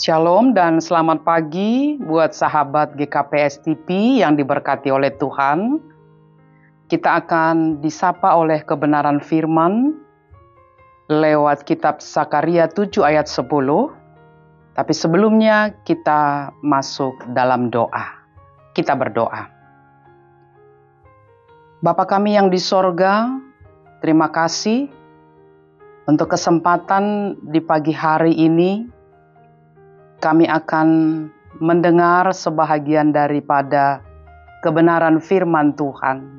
Shalom dan selamat pagi buat sahabat GKPS TV yang diberkati oleh Tuhan. Kita akan disapa oleh kebenaran firman lewat kitab Sakaria 7 ayat 10. Tapi sebelumnya kita masuk dalam doa. Kita berdoa. Bapa kami yang di sorga, terima kasih untuk kesempatan di pagi hari ini. Kami akan mendengar sebahagian daripada kebenaran firman Tuhan.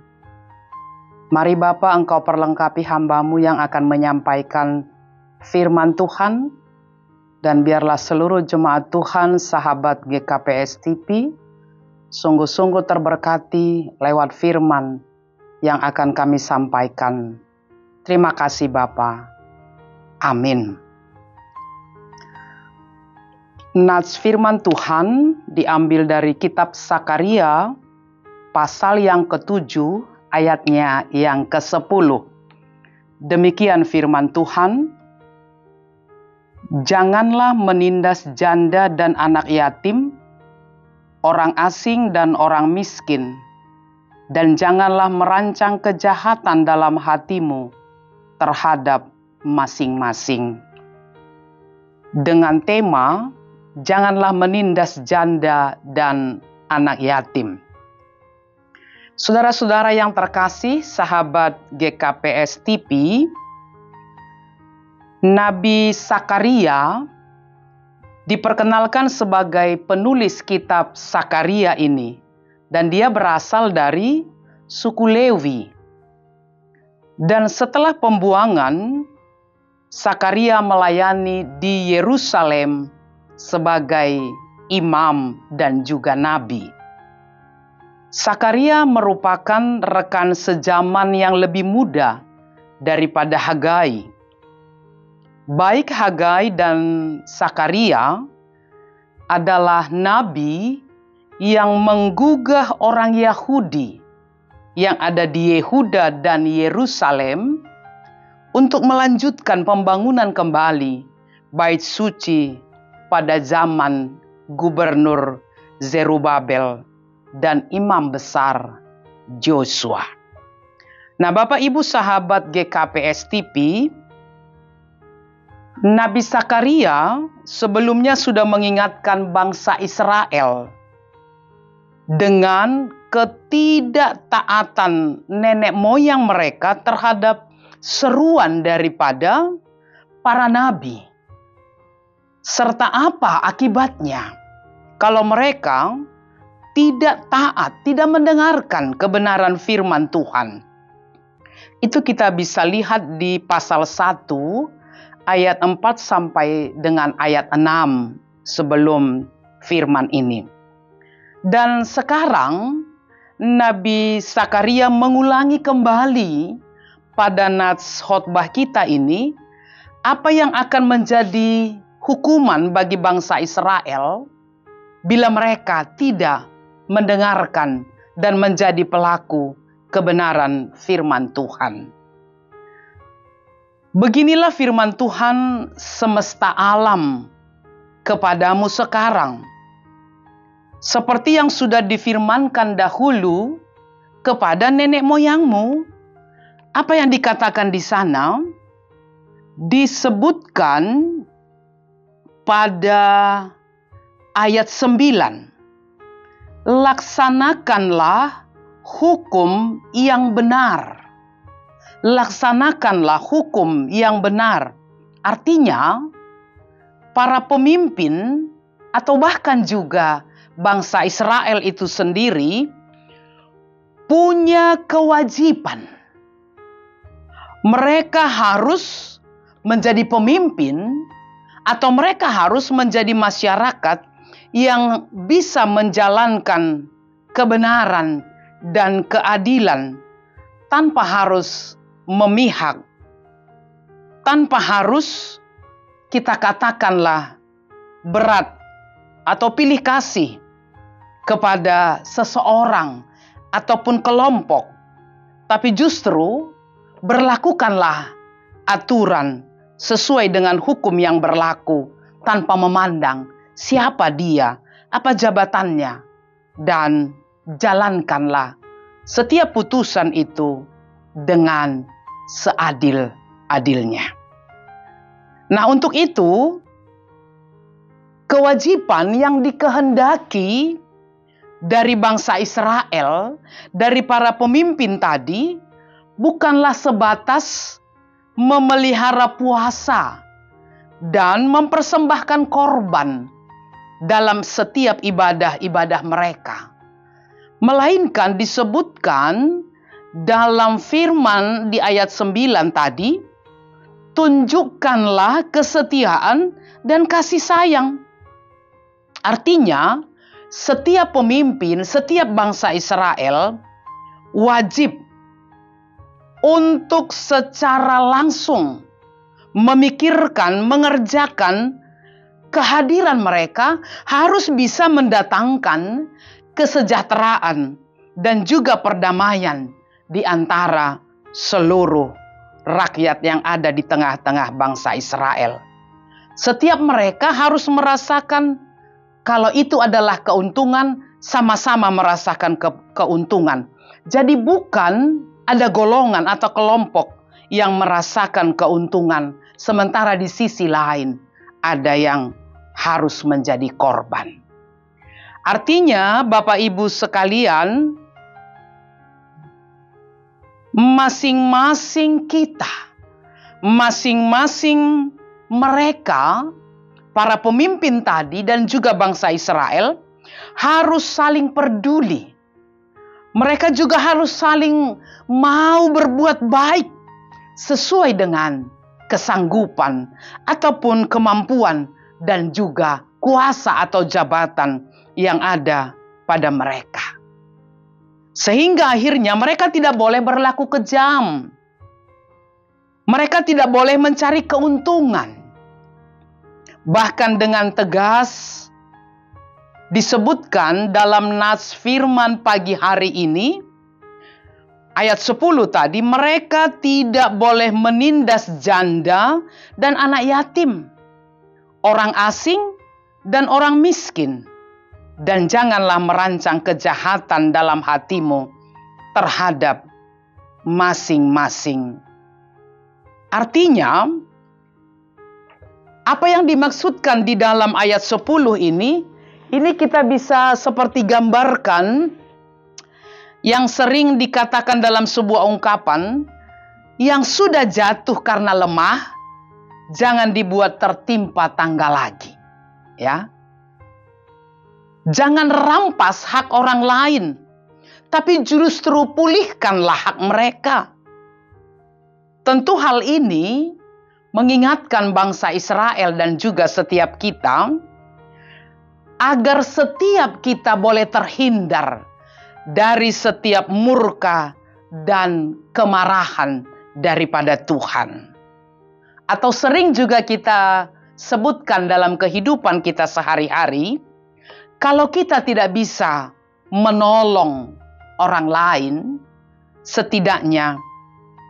Mari Bapa, Engkau perlengkapi hamba-Mu yang akan menyampaikan firman Tuhan. Dan biarlah seluruh jemaat Tuhan, sahabat GKPS TV, sungguh-sungguh terberkati lewat firman yang akan kami sampaikan. Terima kasih Bapa. Amin. Nats firman Tuhan diambil dari kitab Sakaria pasal yang ke-7 ayatnya yang ke-10. Demikian firman Tuhan, janganlah menindas janda dan anak yatim, orang asing dan orang miskin, dan janganlah merancang kejahatan dalam hatimu terhadap masing-masing. Dengan tema, janganlah menindas janda dan anak yatim. Saudara-saudara yang terkasih, sahabat GKPS TV, Nabi Sakaria diperkenalkan sebagai penulis kitab Sakaria ini, dan dia berasal dari suku Lewi. Dan setelah pembuangan, Sakaria melayani di Yerusalem sebagai imam dan juga nabi. Sakaria merupakan rekan sejaman yang lebih muda daripada Hagai. Baik Hagai dan Sakaria adalah nabi yang menggugah orang Yahudi yang ada di Yehuda dan Yerusalem untuk melanjutkan pembangunan kembali bait suci pada zaman Gubernur Zerubabel dan imam besar Joshua. Nah, Bapak Ibu sahabat GKPS TV, Nabi Sakaria sebelumnya sudah mengingatkan bangsa Israel dengan ketidaktaatan nenek moyang mereka terhadap seruan daripada para nabi. Serta apa akibatnya kalau mereka tidak taat, tidak mendengarkan kebenaran firman Tuhan. Itu kita bisa lihat di pasal 1 ayat 4 sampai dengan ayat 6 sebelum firman ini. Dan sekarang Nabi Sakaria mengulangi kembali pada nats khotbah kita ini apa yang akan menjadi hukuman bagi bangsa Israel bila mereka tidak mendengarkan dan menjadi pelaku kebenaran firman Tuhan. Beginilah firman Tuhan semesta alam kepadamu sekarang. Seperti yang sudah difirmankan dahulu kepada nenek moyangmu. Apa yang dikatakan di sana disebutkan pada ayat 9. Laksanakanlah hukum yang benar. Laksanakanlah hukum yang benar. Artinya, para pemimpin atau bahkan juga bangsa Israel itu sendiri punya kewajiban. Mereka harus menjadi pemimpin atau mereka harus menjadi masyarakat yang bisa menjalankan kebenaran dan keadilan tanpa harus memihak, tanpa harus kita katakanlah berat atau pilih kasih kepada seseorang ataupun kelompok, tapi justru berlakukanlah aturan sesuai dengan hukum yang berlaku tanpa memandang siapa dia, apa jabatannya, dan jalankanlah setiap putusan itu dengan seadil-adilnya. Nah, untuk itu, kewajiban yang dikehendaki dari bangsa Israel, dari para pemimpin tadi, bukanlah sebatas memelihara puasa dan mempersembahkan korban dalam setiap ibadah-ibadah mereka. Melainkan disebutkan dalam firman di ayat 9 tadi, tunjukkanlah kesetiaan dan kasih sayang. Artinya, setiap pemimpin, setiap bangsa Israel wajib untuk secara langsung memikirkan, mengerjakan kehadiran mereka harus bisa mendatangkan kesejahteraan dan juga perdamaian di antara seluruh rakyat yang ada di tengah-tengah bangsa Israel. Setiap mereka harus merasakan kalau itu adalah keuntungan, sama-sama merasakan keuntungan. Jadi bukan ada golongan atau kelompok yang merasakan keuntungan, sementara di sisi lain ada yang harus menjadi korban. Artinya, Bapak Ibu sekalian, masing-masing kita, masing-masing mereka, para pemimpin tadi dan juga bangsa Israel harus saling peduli. Mereka juga harus saling mau berbuat baik sesuai dengan kesanggupan ataupun kemampuan dan juga kuasa atau jabatan yang ada pada mereka. Sehingga akhirnya mereka tidak boleh berlaku kejam. Mereka tidak boleh mencari keuntungan. Bahkan dengan tegas disebutkan dalam nas firman pagi hari ini, ayat 10 tadi, mereka tidak boleh menindas janda dan anak yatim, orang asing dan orang miskin. Dan janganlah merancang kejahatan dalam hatimu terhadap masing-masing. Artinya, apa yang dimaksudkan di dalam ayat 10 ini kita bisa seperti gambarkan yang sering dikatakan dalam sebuah ungkapan, yang sudah jatuh karena lemah, jangan dibuat tertimpa tangga lagi. Ya. Jangan rampas hak orang lain, tapi justru pulihkanlah hak mereka. Tentu hal ini mengingatkan bangsa Israel dan juga setiap kita, agar setiap kita boleh terhindar dari setiap murka dan kemarahan daripada Tuhan. Atau sering juga kita sebutkan dalam kehidupan kita sehari-hari, kalau kita tidak bisa menolong orang lain, setidaknya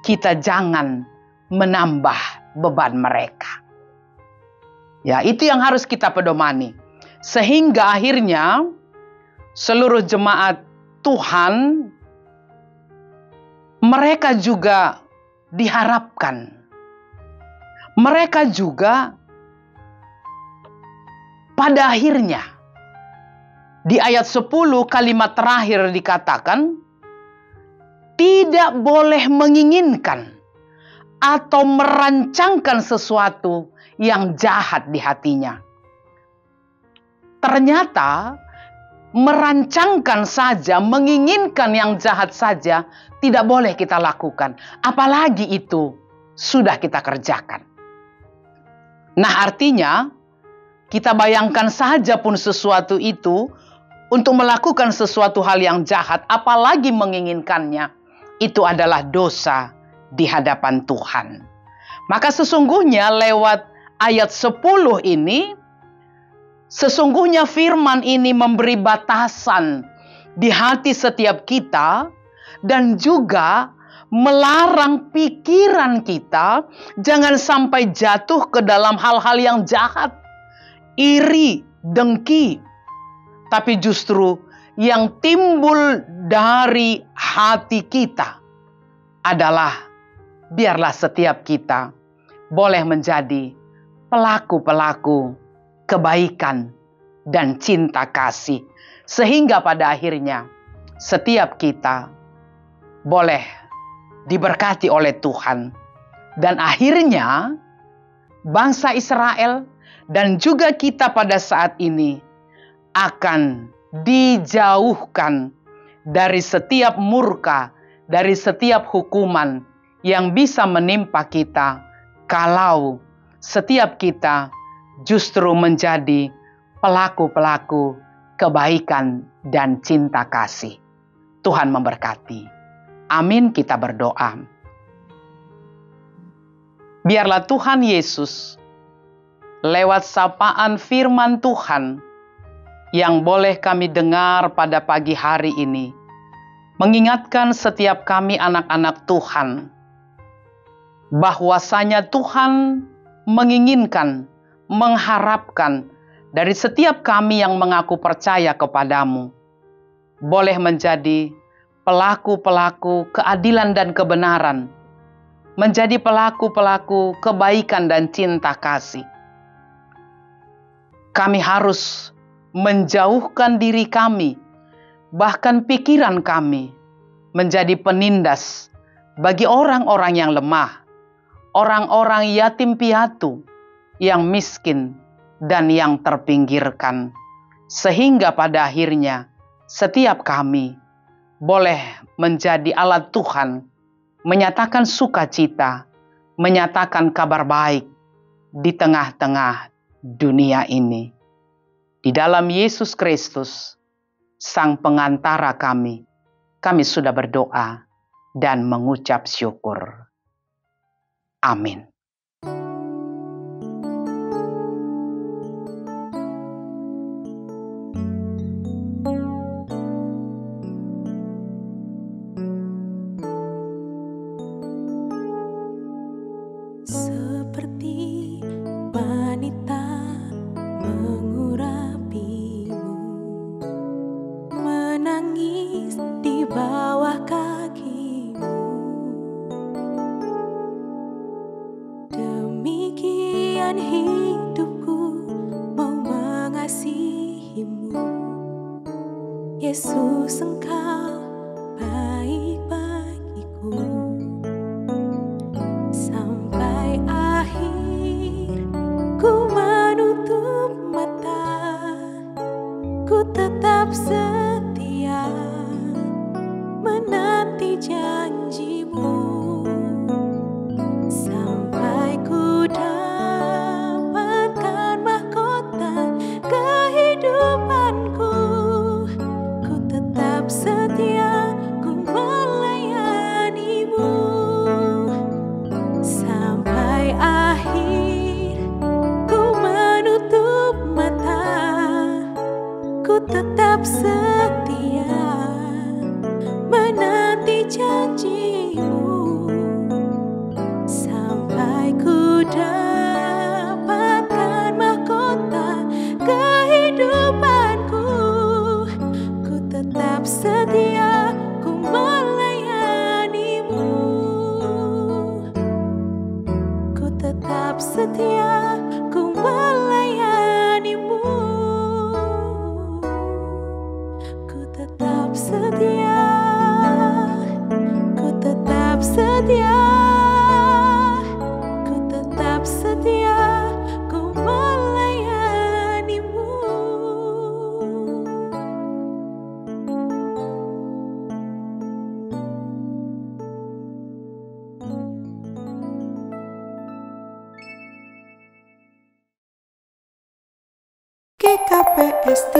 kita jangan menambah beban mereka. Ya, itu yang harus kita pedomani. Sehingga akhirnya seluruh jemaat Tuhan, mereka juga diharapkan. Mereka juga pada akhirnya, di ayat 10 kalimat terakhir dikatakan, tidak boleh menginginkan atau merancangkan sesuatu yang jahat di hatinya. Ternyata merancangkan saja, menginginkan yang jahat saja tidak boleh kita lakukan. Apalagi itu sudah kita kerjakan. Nah, artinya kita bayangkan saja pun sesuatu itu, untuk melakukan sesuatu hal yang jahat, apalagi menginginkannya, itu adalah dosa di hadapan Tuhan. Maka sesungguhnya lewat ayat 10 ini, sesungguhnya firman ini memberi batasan di hati setiap kita dan juga melarang pikiran kita jangan sampai jatuh ke dalam hal-hal yang jahat, iri, dengki, tapi justru yang timbul dari hati kita adalah biarlah setiap kita boleh menjadi pelaku-pelaku kebaikan dan cinta kasih. Sehingga pada akhirnya setiap kita boleh diberkati oleh Tuhan. Dan akhirnya bangsa Israel dan juga kita pada saat ini akan dijauhkan dari setiap murka, dari setiap hukuman yang bisa menimpa kita kalau setiap kita justru menjadi pelaku-pelaku kebaikan dan cinta kasih. Tuhan memberkati. Amin, kita berdoa. Biarlah Tuhan Yesus lewat sapaan firman Tuhan yang boleh kami dengar pada pagi hari ini, mengingatkan setiap kami anak-anak Tuhan, bahwasanya Tuhan menginginkan, mengharapkan dari setiap kami yang mengaku percaya kepadamu, boleh menjadi pelaku-pelaku keadilan dan kebenaran, menjadi pelaku-pelaku kebaikan dan cinta kasih. Kami harus menjauhkan diri kami, bahkan pikiran kami, menjadi penindas bagi orang-orang yang lemah, orang-orang yatim piatu, yang miskin, dan yang terpinggirkan. Sehingga pada akhirnya setiap kami boleh menjadi alat Tuhan, menyatakan sukacita, menyatakan kabar baik di tengah-tengah dunia ini. Di dalam Yesus Kristus, Sang Pengantara kami sudah berdoa dan mengucap syukur. Amin. Seperti wanita mengurapimu, menangis di bawah kakimu, demikian hidupku mau mengasihimu. Yesus, Engkau baik bagiku. Sampai akhir ku menutup mata, ku tetap setia menanti janjimu. Sampai ku dapatkan mahkota kehidupanku, ku tetap setia, ku melayanimu. Sampai akhir ku menutup mata, ku tetap setia menanti janjimu. Sampai ku dapatkan mahkota kehidupanku, ku tetap setia, ku melayanimu. Ku tetap setia, ku melayanimu. Ku tetap setia, ku tetap setia, ku tetap setia, ku melayanimu. GKPS